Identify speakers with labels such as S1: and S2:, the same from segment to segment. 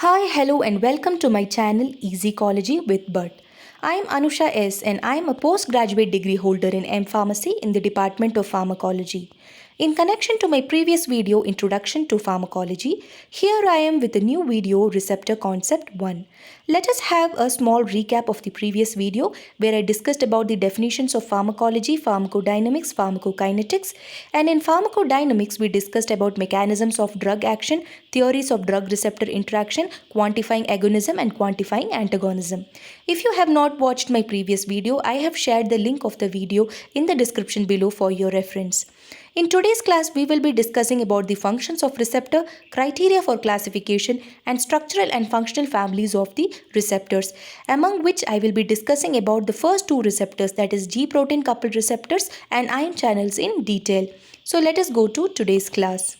S1: Hi, hello, and welcome to my channel Easy Ecology with Bert. I am Anusha S. and I am a postgraduate degree holder in M Pharmacy in the Department of Pharmacology. In connection to my previous video Introduction to Pharmacology, here I am with a new video Receptor Concept 1. Let us have a small recap of the previous video where I discussed about the definitions of pharmacology, pharmacodynamics, pharmacokinetics, and in pharmacodynamics we discussed about mechanisms of drug action, theories of drug receptor interaction, quantifying agonism and quantifying antagonism. If you have not watched my previous video, I have shared the link of the video in the description below for your reference. In today's class, we will be discussing about the functions of receptor, criteria for classification, and structural and functional families of the receptors, among which I will be discussing about the first two receptors, that is G protein coupled receptors and ion channels in detail. So let us go to today's class.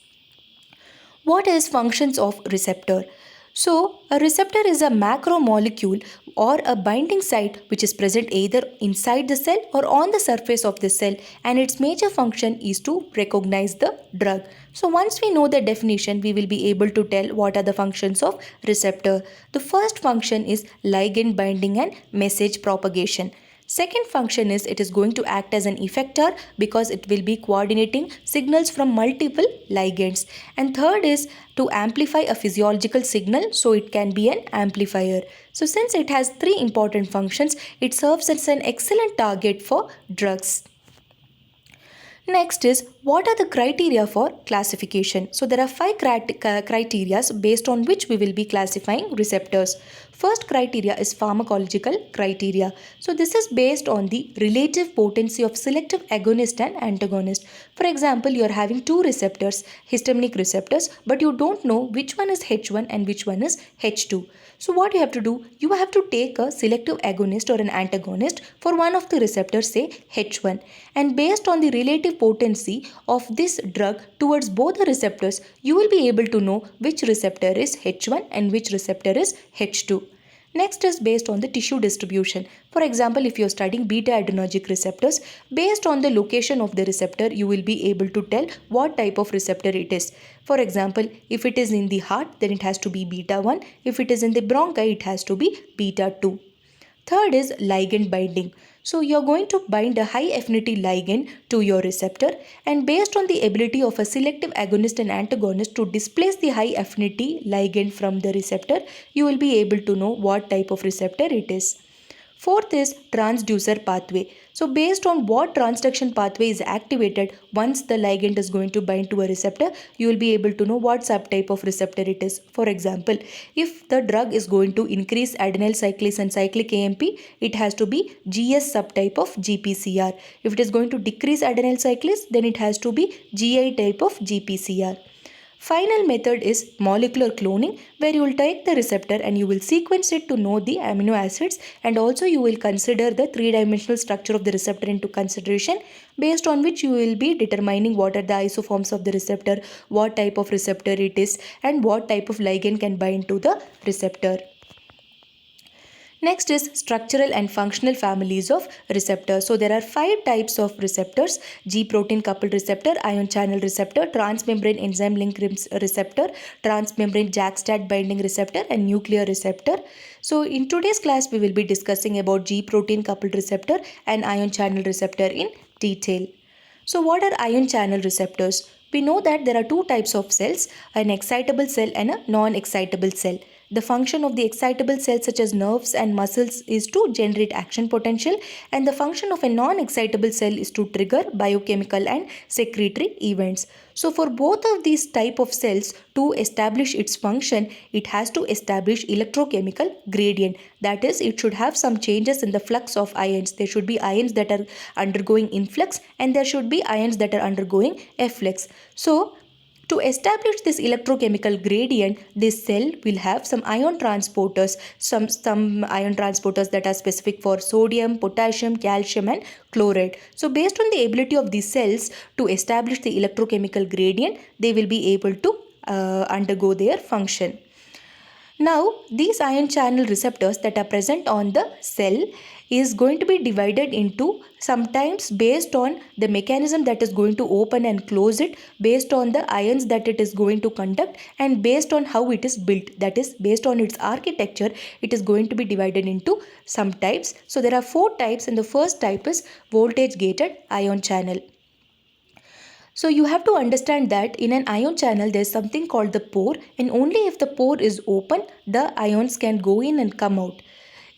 S1: What is functions of receptor? So, a receptor is a macromolecule or a binding site which is present either inside the cell or on the surface of the cell, and its major function is to recognize the drug. So, once we know the definition, we will be able to tell what are the functions of receptor. The first function is ligand binding and message propagation. Second function is it is going to act as an effector because it will be coordinating signals from multiple ligands. And third is to amplify a physiological signal, so it can be an amplifier. So since it has three important functions, it serves as an excellent target for drugs. Next is what are the criteria for classification? So there are five criteria based on which we will be classifying receptors. First criteria is pharmacological criteria. So this is based on the relative potency of selective agonist and antagonist. For example, you are having two receptors, histaminic receptors, but you don't know which one is H1 and which one is H2. So what you have to do, you have to take a selective agonist or an antagonist for one of the receptors, say H1, and based on the relative potency of this drug towards both the receptors, you will be able to know which receptor is H1 and which receptor is H2. Next is based on the tissue distribution. For example, if you are studying beta adrenergic receptors, based on the location of the receptor, you will be able to tell what type of receptor it is. For example, if it is in the heart, then it has to be beta 1. If it is in the bronchi, it has to be beta 2. Third is ligand binding. So you're going to bind a high affinity ligand to your receptor, and based on the ability of a selective agonist and antagonist to displace the high affinity ligand from the receptor, you will be able to know what type of receptor it is. Fourth is transducer pathway. So based on what transduction pathway is activated once the ligand is going to bind to a receptor, you will be able to know what subtype of receptor it is. For example, if the drug is going to increase adenyl cyclase and cyclic AMP, it has to be GS subtype of GPCR. If it is going to decrease adenyl cyclase, then it has to be GI type of GPCR. Final method is molecular cloning, where you will take the receptor and you will sequence it to know the amino acids, and also you will consider the three-dimensional structure of the receptor into consideration, based on which you will be determining what are the isoforms of the receptor, what type of receptor it is, and what type of ligand can bind to the receptor. Next is structural and functional families of receptors. So there are five types of receptors: G protein coupled receptor, ion channel receptor, transmembrane enzyme link receptor, transmembrane JAK-STAT binding receptor, and nuclear receptor. So in today's class we will be discussing about G protein coupled receptor and ion channel receptor in detail. So what are ion channel receptors? We know that there are two types of cells, an excitable cell and a non-excitable cell. The function of the excitable cells such as nerves and muscles is to generate action potential, and the function of a non-excitable cell is to trigger biochemical and secretory events. So for both of these type of cells to establish its function, it has to establish electrochemical gradient. That is, it should have some changes in the flux of ions. There should be ions that are undergoing influx and there should be ions that are undergoing efflux. So to establish this electrochemical gradient, this cell will have some ion transporters, some ion transporters that are specific for sodium, potassium, calcium and chloride. So based on the ability of these cells to establish the electrochemical gradient, they will be able to undergo their function. Now, these ion channel receptors that are present on the cell is going to be divided into, sometimes based on the mechanism that is going to open and close it, based on the ions that it is going to conduct, and based on how it is built, that is based on its architecture, it is going to be divided into some types. So there are 4 types, and the first type is voltage gated ion channel. So you have to understand that in an ion channel there is something called the pore, and only if the pore is open the ions can go in and come out.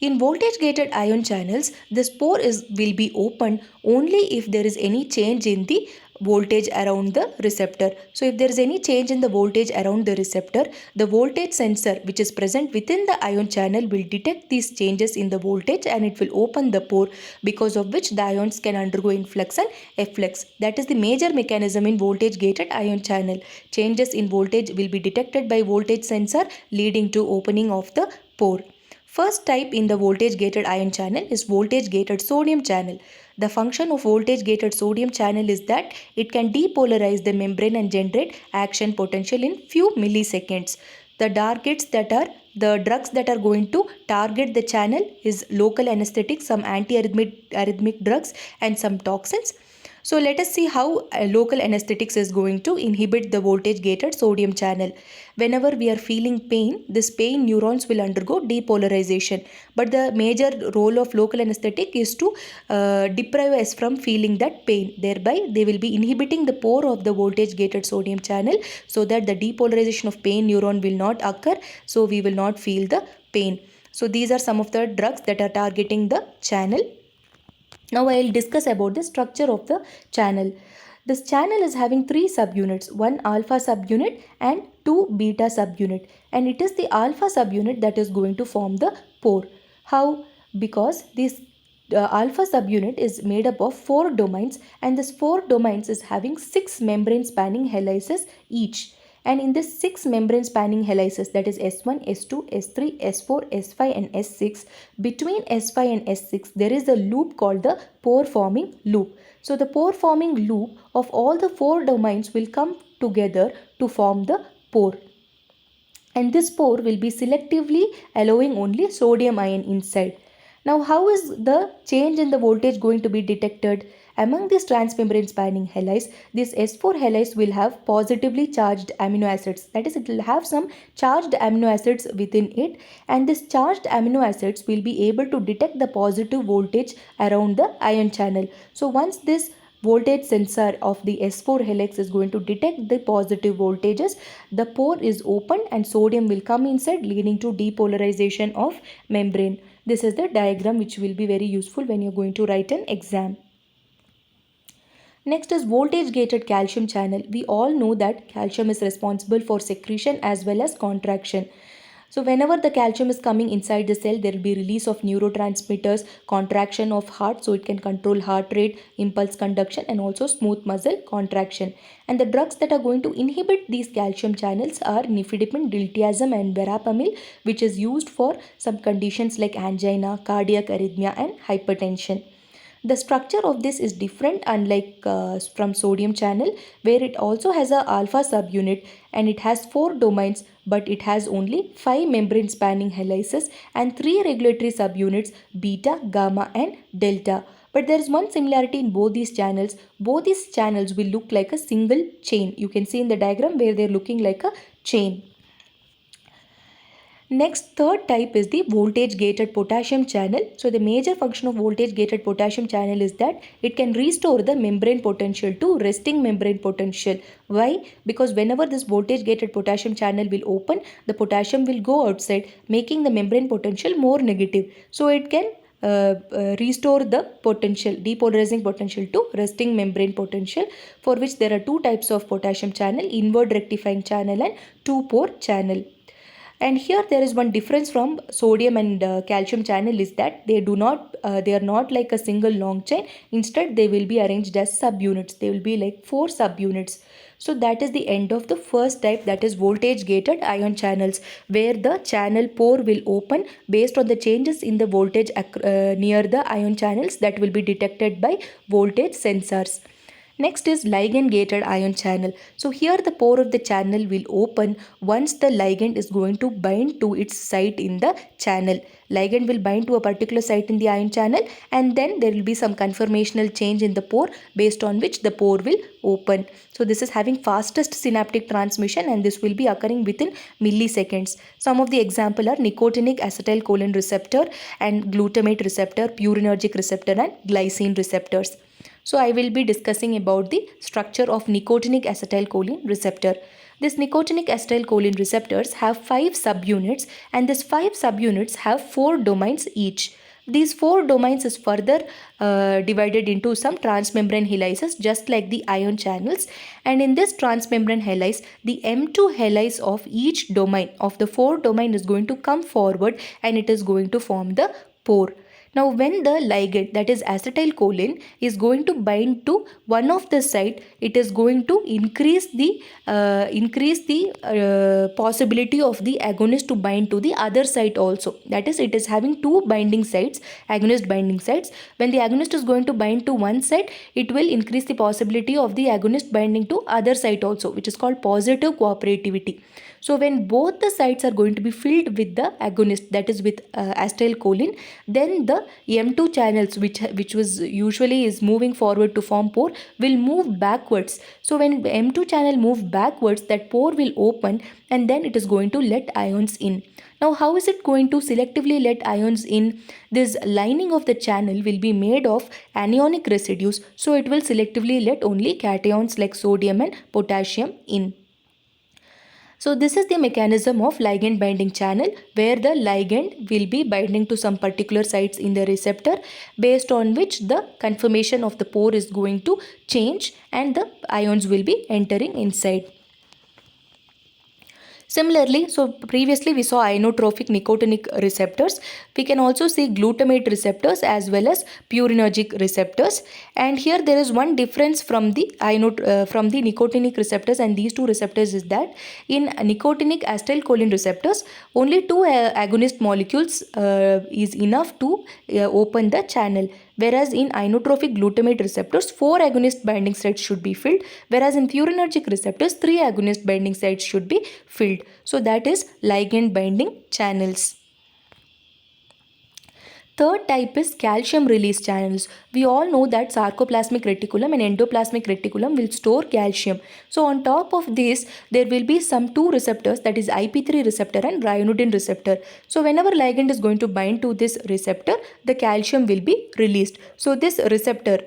S1: In voltage gated ion channels, this pore will be opened only if there is any change in the voltage around the receptor. So if there is any change in the voltage around the receptor, the voltage sensor which is present within the ion channel will detect these changes in the voltage, and it will open the pore, because of which the ions can undergo influx and efflux. That is the major mechanism in voltage gated ion channel. Changes in voltage will be detected by voltage sensor, leading to opening of the pore. First type in the voltage gated ion channel is voltage gated sodium channel. The function of voltage gated sodium channel is that it can depolarize the membrane and generate action potential in few milliseconds. The drugs that are going to target the channel is local anesthetics, some antiarrhythmic drugs, and some toxins. So let us see how local anesthetics is going to inhibit the voltage gated sodium channel. Whenever we are feeling pain, this pain neurons will undergo depolarization. But the major role of local anesthetic is to deprive us from feeling that pain. Thereby, they will be inhibiting the pore of the voltage gated sodium channel, so that the depolarization of pain neuron will not occur. So we will not feel the pain. So these are some of the drugs that are targeting the channel. Now I will discuss about the structure of the channel. This channel is having 3 subunits, one alpha subunit and 2 beta subunit, and it is the alpha subunit that is going to form the pore. How? Because this alpha subunit is made up of 4 domains, and this 4 domains is having 6 membrane spanning helices each. And in this 6 membrane spanning helices, that is S1, S2, S3, S4, S5 and S6, between S5 and S6 there is a loop called the pore forming loop. So the pore forming loop of all the 4 domains will come together to form the pore. And this pore will be selectively allowing only sodium ion inside. Now how is the change in the voltage going to be detected? Among these transmembrane spanning helices, this S4 helice will have positively charged amino acids. That is, it will have some charged amino acids within it, and this charged amino acids will be able to detect the positive voltage around the ion channel. So once this voltage sensor of the S4 helix is going to detect the positive voltages, the pore is opened and sodium will come inside, leading to depolarization of membrane. This is the diagram which will be very useful when you are going to write an exam. Next is voltage gated calcium channel. We all know that calcium is responsible for secretion as well as contraction. So whenever the calcium is coming inside the cell, there will be release of neurotransmitters, contraction of heart, so it can control heart rate, impulse conduction, and also smooth muscle contraction. And the drugs that are going to inhibit these calcium channels are nifedipine, diltiazem and verapamil, which is used for some conditions like angina, cardiac arrhythmia and hypertension. The structure of this is different, unlike from sodium channel, where it also has a alpha subunit and it has 4 domains, but it has only 5 membrane spanning helices and 3 regulatory subunits, beta, gamma and delta. But there is one similarity in both these channels. Both these channels will look like a single chain. You can see in the diagram where they are looking like a chain. Next, third type is the voltage gated potassium channel. So the major function of voltage gated potassium channel is that it can restore the membrane potential to resting membrane potential. Why? Because whenever this voltage gated potassium channel will open, the potassium will go outside, making the membrane potential more negative. So it can restore the potential, depolarizing potential to resting membrane potential, for which there are 2 types of potassium channel, inward rectifying channel and 2-pore channel. And here there is one difference from sodium and calcium channel is that they are not like a single long chain. Instead, they will be arranged as subunits. They will be like 4 subunits. So that is the end of the first type, that is voltage gated ion channels, where the channel pore will open based on the changes in the voltage near the ion channels that will be detected by voltage sensors. Next is ligand gated ion channel. So here the pore of the channel will open once the ligand is going to bind to its site in the channel. Ligand will bind to a particular site in the ion channel, and then there will be some conformational change in the pore based on which the pore will open. So this is having fastest synaptic transmission, and this will be occurring within milliseconds. Some of the example are nicotinic acetylcholine receptor and glutamate receptor, purinergic receptor and glycine receptors. So I will be discussing about the structure of nicotinic acetylcholine receptor. This nicotinic acetylcholine receptors have 5 subunits, and these 5 subunits have 4 domains each. These 4 domains is further divided into some transmembrane helices just like the ion channels, and in this transmembrane helice the M2 helice of each domain of the 4 domain is going to come forward and it is going to form the pore. Now when the ligand, that is acetylcholine, is going to bind to one of the site, it is going to increase the possibility of the agonist to bind to the other site also. That is, it is having 2 binding sites, agonist binding sites. When the agonist is going to bind to one site, it will increase the possibility of the agonist binding to other site also, which is called positive cooperativity. So when both the sites are going to be filled with the agonist, that is with acetylcholine, then the M2 channels which was usually is moving forward to form pore will move backwards. So when M2 channel move backwards, that pore will open and then it is going to let ions in. Now how is it going to selectively let ions in? This lining of the channel will be made of anionic residues, so it will selectively let only cations like sodium and potassium in. So this is the mechanism of ligand binding channel, where the ligand will be binding to some particular sites in the receptor based on which the conformation of the pore is going to change and the ions will be entering inside. Similarly, so previously we saw inotropic nicotinic receptors. We can also see glutamate receptors as well as purinergic receptors. And here there is one difference from the nicotinic receptors and these two receptors is that in nicotinic acetylcholine receptors, only 2 agonist molecules is enough to open the channel. Whereas in inotropic glutamate receptors, 4 agonist binding sites should be filled, whereas in purinergic receptors, 3 agonist binding sites should be filled. So that is ligand binding channels. Third type is calcium release channels. We all know that sarcoplasmic reticulum and endoplasmic reticulum will store calcium. So on top of this, there will be some 2 receptors, that is IP3 receptor and ryanodine receptor. So whenever ligand is going to bind to this receptor, the calcium will be released. So this receptor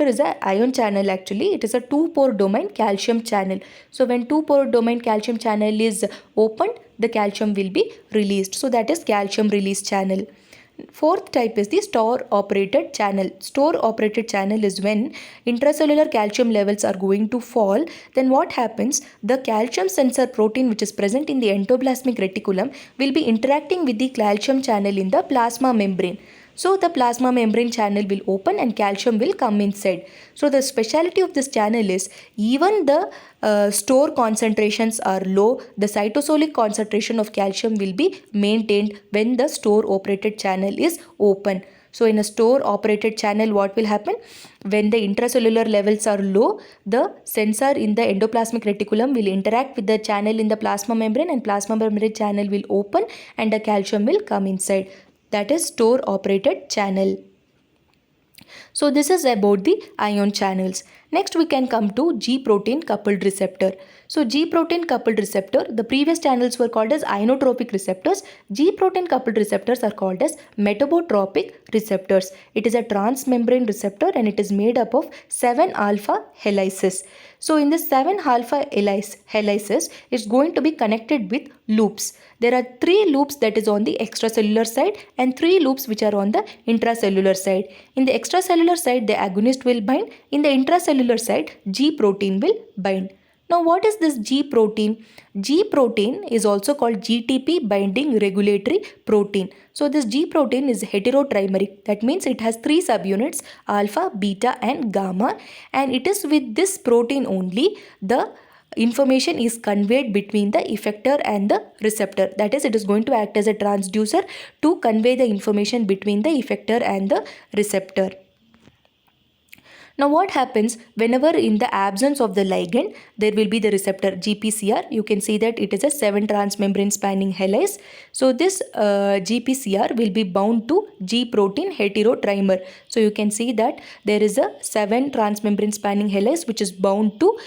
S1: is an ion channel actually. It is a 2-pore domain calcium channel. So when 2-pore domain calcium channel is opened, the calcium will be released. So that is calcium release channel. Fourth type is the store operated channel. Store operated channel is when intracellular calcium levels are going to fall. Then what happens? The calcium sensor protein which is present in the endoplasmic reticulum will be interacting with the calcium channel in the plasma membrane. So the plasma membrane channel will open and calcium will come inside. So the speciality of this channel is even the store concentrations are low, the cytosolic concentration of calcium will be maintained when the store operated channel is open. So in a store operated channel, what will happen? When the intracellular levels are low, the sensor in the endoplasmic reticulum will interact with the channel in the plasma membrane and plasma membrane channel will open and the calcium will come inside. That is store operated channel. So this is about the ion channels. Next we can come to G protein coupled receptor. So G protein coupled receptor, the previous channels were called as inotropic receptors. G protein coupled receptors are called as metabotropic receptors. It is a transmembrane receptor and it is made up of 7 alpha helices. So in this 7 alpha helices, it's going to be connected with loops. There are 3 loops that is on the extracellular side and 3 loops which are on the intracellular side. In the extracellular side, the agonist will bind. In the intracellular side, G protein will bind. Now what is this G protein? G protein is also called GTP binding regulatory protein. So this G protein is heterotrimeric. That means it has 3 subunits, alpha, beta and gamma, and it is with this protein only the information is conveyed between the effector and the receptor. That is, it is going to act as a transducer to convey the information between the effector and the receptor. Now what happens whenever in the absence of the ligand there will be the receptor GPCR. You can see that it is a 7 transmembrane spanning helix. So this GPCR will be bound to G protein heterotrimer. So you can see that there is a 7 transmembrane spanning helix which is bound to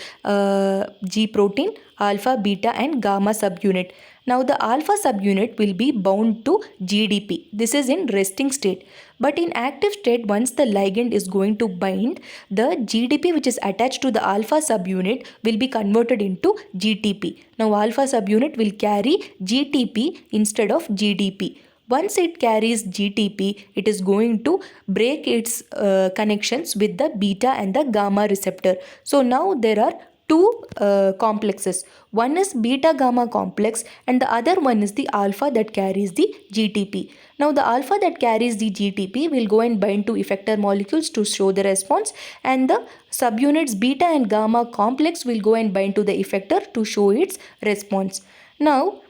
S1: G protein, alpha, beta and gamma subunit. Now the alpha subunit will be bound to GDP. This is in resting state. But in active state, once the ligand is going to bind, the GDP which is attached to the alpha subunit will be converted into GTP. Now alpha subunit will carry GTP instead of GDP. Once it carries GTP, it is going to break its connections with the beta and the gamma receptor. So now there are two complexes. One is beta gamma complex and the other one is the alpha that carries the GTP. Now the alpha that carries the GTP will go and bind to effector molecules to show the response, and the subunits beta and gamma complex will go and bind to the effector to show its response. Now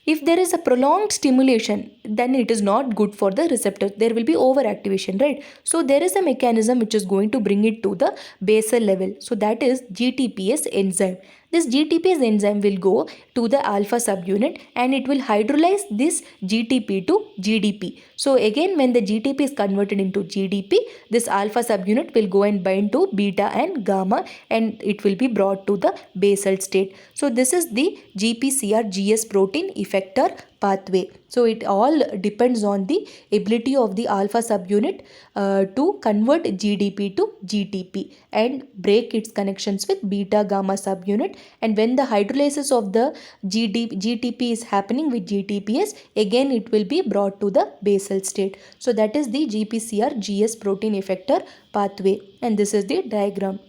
S1: if there is a prolonged stimulation, then it is not good for the receptor. There will be overactivation, right? So there is a mechanism which is going to bring it to the basal level. So that is GTPase enzyme. This GTPase enzyme will go to the alpha subunit and it will hydrolyze this GTP to GDP. So again, when the GTP is converted into GDP, this alpha subunit will go and bind to beta and gamma and it will be brought to the basal state. So this is the GPCR GS protein effector pathway. So it all depends on the ability of the alpha subunit to convert GDP to GTP and break its connections with beta gamma subunit. And when the hydrolysis of the GTP is happening with GTPase, again it will be brought to the basal state. So that is the GPCR GS protein effector pathway, and this is the diagram.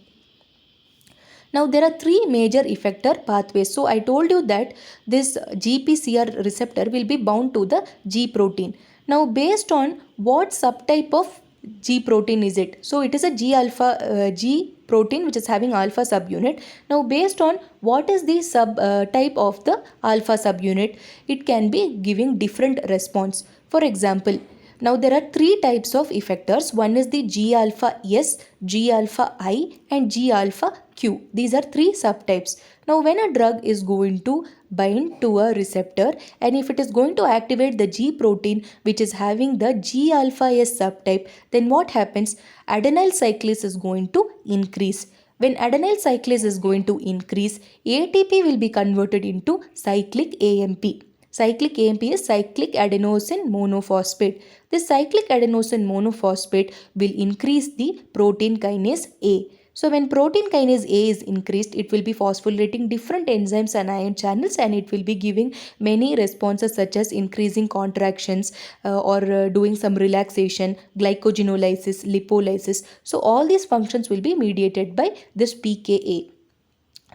S1: Now there are three major effector pathways. So I told you that this GPCR receptor will be bound to the G protein. Now based on what subtype of G protein is it? So it is a G protein which is having alpha subunit. Now based on what is the type of the alpha subunit, it can be giving different response. For example, now there are three types of effectors. One is the G alpha S, G alpha I and G alpha Q. These are three subtypes. Now when a drug is going to bind to a receptor and if it is going to activate the G protein which is having the G alpha S subtype, then what happens? Adenyl cyclase is going to increase. When adenyl cyclase is going to increase, ATP will be converted into cyclic AMP. Cyclic AMP is cyclic adenosine monophosphate. This cyclic adenosine monophosphate will increase the protein kinase A. So when protein kinase A is increased, it will be phosphorylating different enzymes and ion channels, and it will be giving many responses such as increasing contractions or doing some relaxation, glycogenolysis, lipolysis. So all these functions will be mediated by this pKa.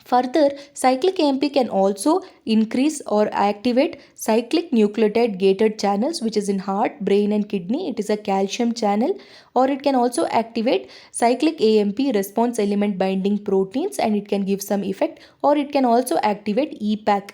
S1: Further, cyclic AMP can also increase or activate cyclic nucleotide gated channels, which is in heart, brain and kidney. It is a calcium channel. Or it can also activate cyclic AMP response element binding proteins and it can give some effect. Or it can also activate EPAC,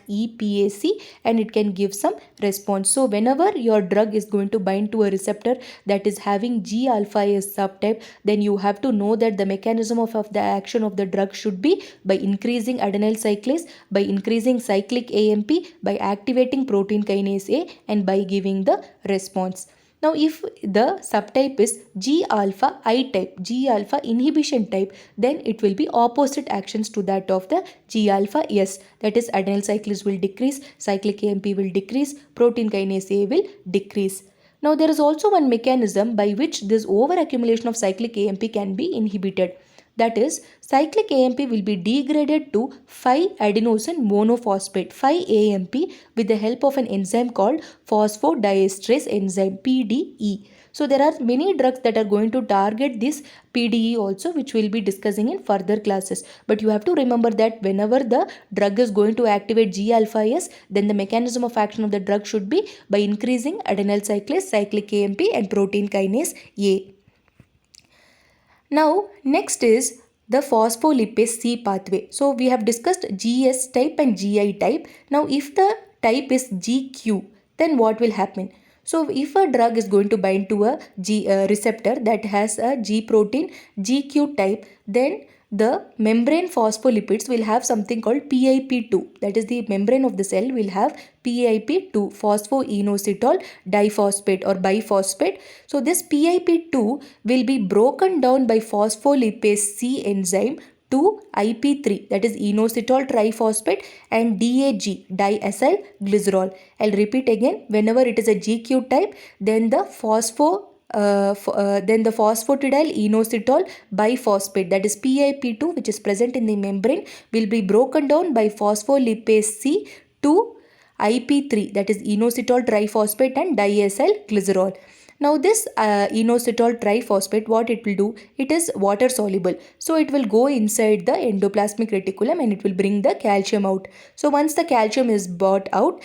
S1: and it can give some response. So whenever your drug is going to bind to a receptor that is having G alpha S subtype, then you have to know that the mechanism of the action of the drug should be by increasing adenyl cyclase, by increasing cyclic AMP, by activating protein kinase A, and by giving the response. Now if the subtype is G alpha I type, G alpha inhibition type, then it will be opposite actions to that of the G alpha S. That is, adenyl cyclase will decrease, cyclic AMP will decrease, protein kinase A will decrease. Now there is also one mechanism by which this overaccumulation of cyclic AMP can be inhibited. That is, cyclic AMP will be degraded to 5-adenosine monophosphate, 5-AMP, with the help of an enzyme called phosphodiesterase enzyme, PDE. So there are many drugs that are going to target this PDE also, which we'll be discussing in further classes. But you have to remember that whenever the drug is going to activate G alpha S, then the mechanism of action of the drug should be by increasing adenyl cyclase, cyclic AMP and protein kinase A. Now next is the phospholipase C pathway. So we have discussed GS type and GI type. Now if the type is GQ, then what will happen? So if a drug is going to bind to a receptor that has a G protein GQ type, then the membrane phospholipids will have something called PIP2. That is, the membrane of the cell will have PIP2, phosphoinositol diphosphate or biphosphate. So this PIP2 will be broken down by phospholipase C enzyme to IP3, that is inositol triphosphate, and DAG, diacyl glycerol. I'll repeat again. Whenever it is a GQ type, then the then the phosphatidyl inositol biphosphate, that is PIP2, which is present in the membrane, will be broken down by phospholipase C to IP3, that is inositol triphosphate and diacyl glycerol. Now this inositol triphosphate, what it will do, it is water soluble. So it will go inside the endoplasmic reticulum and it will bring the calcium out. So once the calcium is brought out,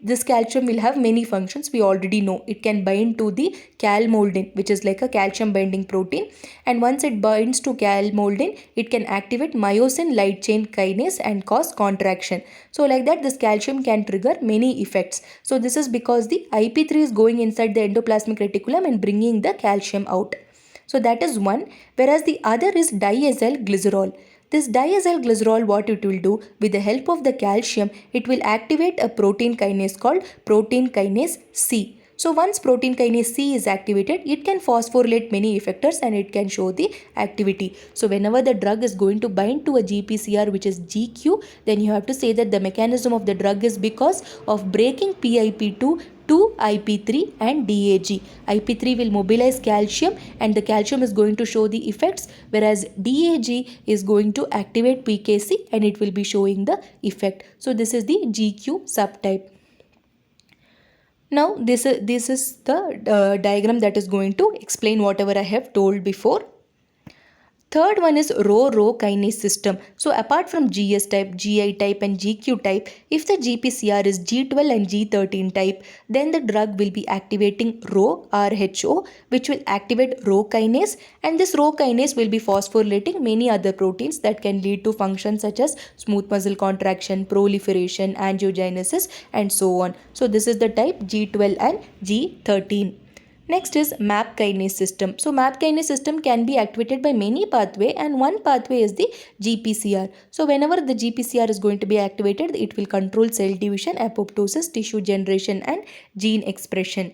S1: this calcium will have many functions. We already know it can bind to the calmoldin, which is like a calcium binding protein. And once it binds to calmoldin, it can activate myosin light chain kinase and cause contraction. So like that, this calcium can trigger many effects. So this is because the IP3 is going inside the endoplasmic reticulum and bringing the calcium out. So that is one, whereas the other is diacyl glycerol. This diacyl glycerol, what it will do, with the help of the calcium, it will activate a protein kinase called protein kinase C. So once protein kinase C is activated, it can phosphorylate many effectors and it can show the activity. So whenever the drug is going to bind to a GPCR which is GQ, then you have to say that the mechanism of the drug is because of breaking PIP2 to IP3 and DAG. IP3 will mobilize calcium and the calcium is going to show the effects, whereas DAG is going to activate PKC and it will be showing the effect. So this is the GQ subtype. Now this is the diagram that is going to explain whatever I have told before. Third one is Rho kinase system. So apart from GS type, GI type and GQ type, if the GPCR is G12 and G13 type, then the drug will be activating RHO, which will activate Rho kinase, and this Rho kinase will be phosphorylating many other proteins that can lead to functions such as smooth muscle contraction, proliferation, angiogenesis and so on. So this is the type G12 and G13. Next is MAP kinase system. So MAP kinase system can be activated by many pathway and one pathway is the GPCR. So whenever the GPCR is going to be activated, it will control cell division, apoptosis, tissue generation and gene expression.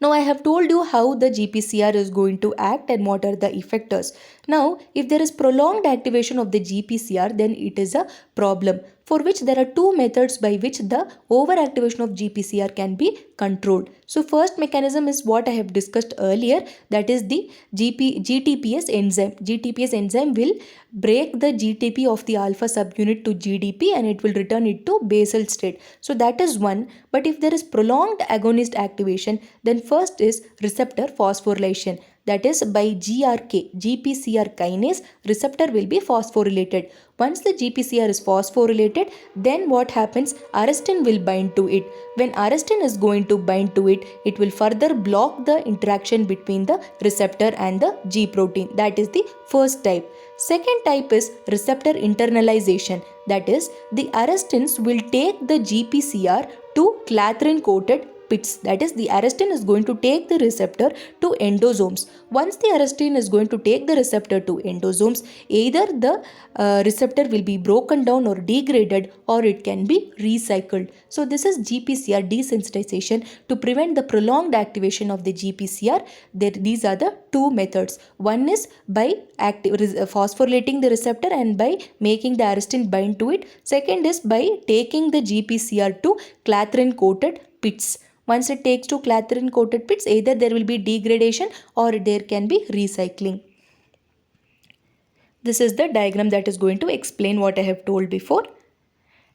S1: Now I have told you how the GPCR is going to act and what are the effectors. Now if there is prolonged activation of the GPCR, then it is a problem, for which there are two methods by which the overactivation of GPCR can be controlled. So first mechanism is what I have discussed earlier, that is the GTPase enzyme. GTPase enzyme will break the GTP of the alpha subunit to GDP and it will return it to basal state. So that is one. But if there is prolonged agonist activation, then first is receptor phosphorylation. That is, by GRK, GPCR kinase, receptor will be phosphorylated. Once the GPCR is phosphorylated, then what happens? Arrestin will bind to it. When arrestin is going to bind to it, it will further block the interaction between the receptor and the G protein. That is the first type. Second type is receptor internalization. That is, the arrestins will take the GPCR to clathrin coated pits. That is, the arrestin is going to take the receptor to endosomes. Once the arrestin is going to take the receptor to endosomes, either the receptor will be broken down or degraded, or it can be recycled. So this is GPCR desensitization. To prevent the prolonged activation of the GPCR, these are the two methods. One is by phosphorylating the receptor and by making the arrestin bind to it. Second is by taking the GPCR to clathrin coated pits. Once it takes to clathrin coated pits, either there will be degradation or there can be recycling. This is the diagram that is going to explain what I have told before.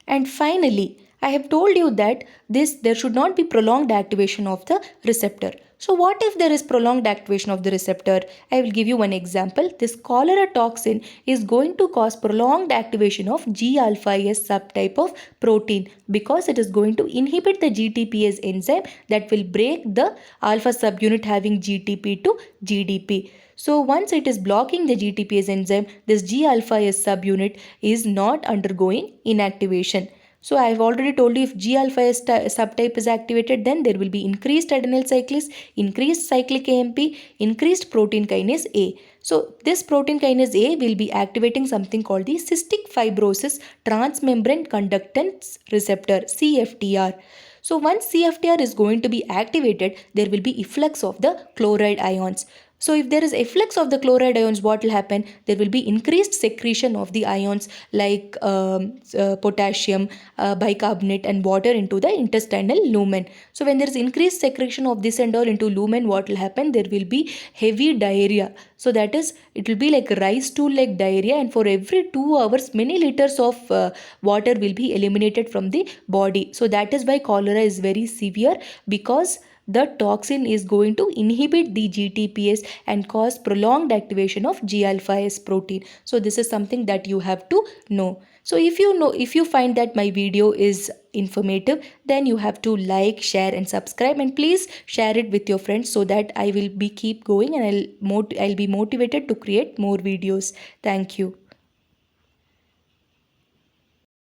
S1: And finally, I have told you that there should not be prolonged activation of the receptor. So what if there is prolonged activation of the receptor? I will give you one example. This cholera toxin is going to cause prolonged activation of G-alpha-S subtype of protein, because it is going to inhibit the GTPase enzyme that will break the alpha subunit having GTP to GDP. So once it is blocking the GTPase enzyme, this G-alpha-S subunit is not undergoing inactivation. So I have already told you, if G alpha S subtype is activated, then there will be increased adenyl cyclase, increased cyclic AMP, increased protein kinase A. So this protein kinase A will be activating something called the cystic fibrosis transmembrane conductance receptor, CFTR. So once CFTR is going to be activated, there will be efflux of the chloride ions. So if there is efflux of the chloride ions, what will happen? There will be increased secretion of the ions like potassium, bicarbonate and water into the intestinal lumen. So when there is increased secretion of this and all into lumen, what will happen? There will be heavy diarrhea. So that is, it will be like rice stool like diarrhea, and for every 2 hours many liters of water will be eliminated from the body. So that is why cholera is very severe, because the toxin is going to inhibit the GTPase and cause prolonged activation of G alpha S protein. So this is something that you have to know. So if you find that my video is informative, then you have to like, share and subscribe, and please share it with your friends, so that I will be keep going and I'll be motivated to create more videos. Thank you.